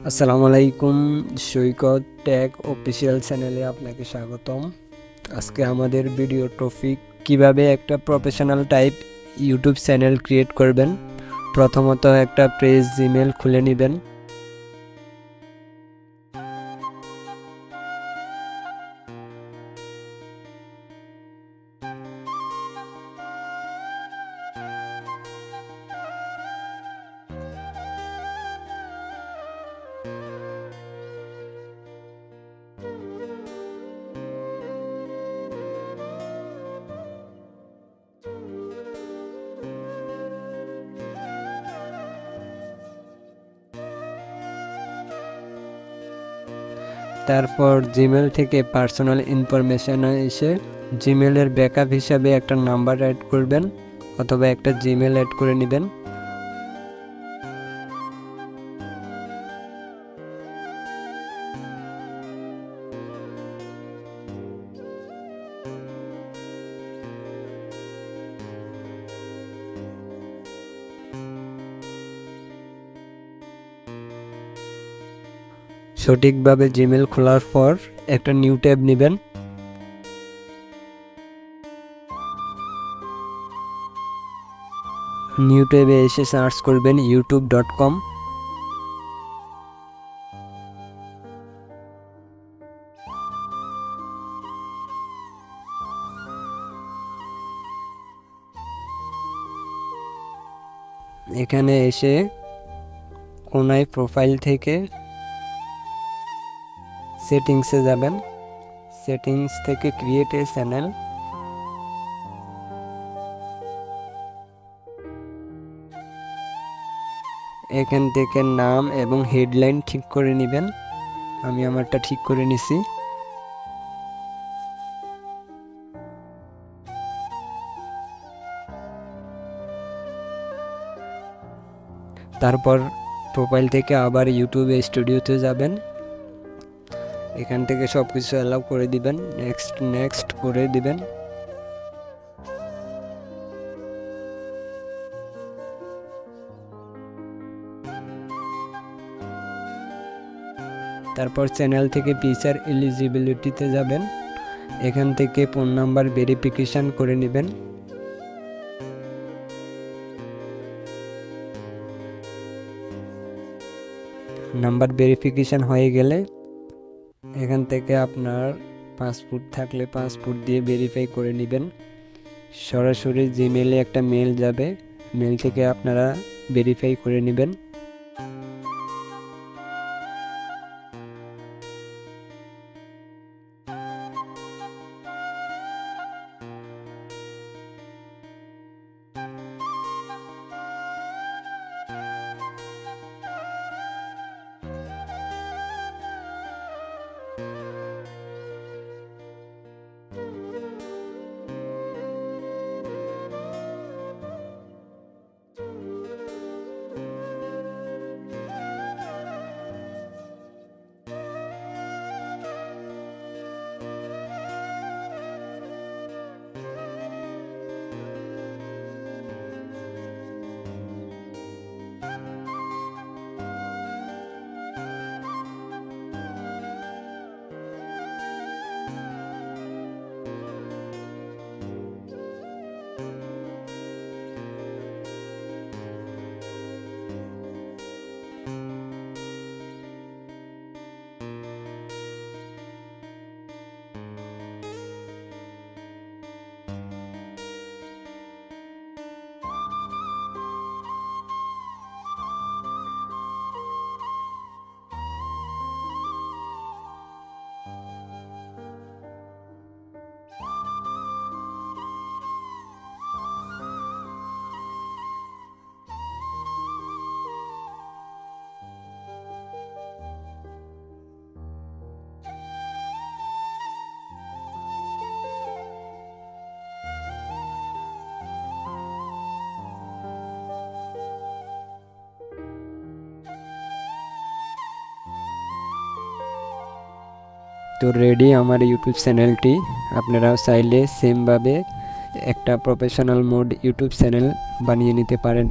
আসসালামু আলাইকুম, সৈকত take official চ্যানেলে আপনাকে স্বাগতম। আজকে আমাদের ভিডিও টপিক কিভাবে একটা professional type YouTube channel create করবেন। প্রথমত একটা পেজ জিমেল খুলে নেবেন। তারপর জিমেল থেকে পার্সোনাল ইনফরমেশনে এসে জিমেলের ব্যাকআপ হিসাবে একটা নাম্বার অ্যাড করবেন অথবা একটা জিমেল অ্যাড করে নেবেন। সঠিকভাবে জিমেল খোলার পর একটা নিউ ট্যাব নেবেন। নিউ ট্যাবে এসে সার্চ করবেন youtube.com। এখানে এসে কোনায় প্রোফাইল থেকে সেটিংসে যাবেন। সেটিংস থেকে ক্রিয়েট এ চ্যানেল, এখান থেকে নাম এবং হেডলাইন ঠিক করে নেবেন। আমি আমারটা ঠিক করে নিছি। তারপর প্রোফাইল থেকে আবার ইউটিউব স্টুডিওতে যাবেন। এখান থেকে সব কিছু অ্যালাউ করে দিবেন, নেক্সট করে দিবেন। তারপর চ্যানেল থেকে ফিচার এলিজিবিলিটিতে যাবেন। এখান থেকে ফোন নাম্বার ভেরিফিকেশন করে নেবেন। নাম্বার ভেরিফিকেশন হয়ে গেলে এখান থেকে আপনার পাসপোর্ট থাকলে পাসপোর্ট দিয়ে ভেরিফাই করে নেবেন। সরাসরি জিমেলে একটা মেল যাবে, মেল থেকে আপনারা ভেরিফাই করে নেবেন। তো রেডি আমার ইউটিউব চ্যানেলটি। আপনারাও চাইলে সেমভাবে একটা প্রফেশনাল মোড ইউটিউব চ্যানেল বানিয়ে নিতে পারেন।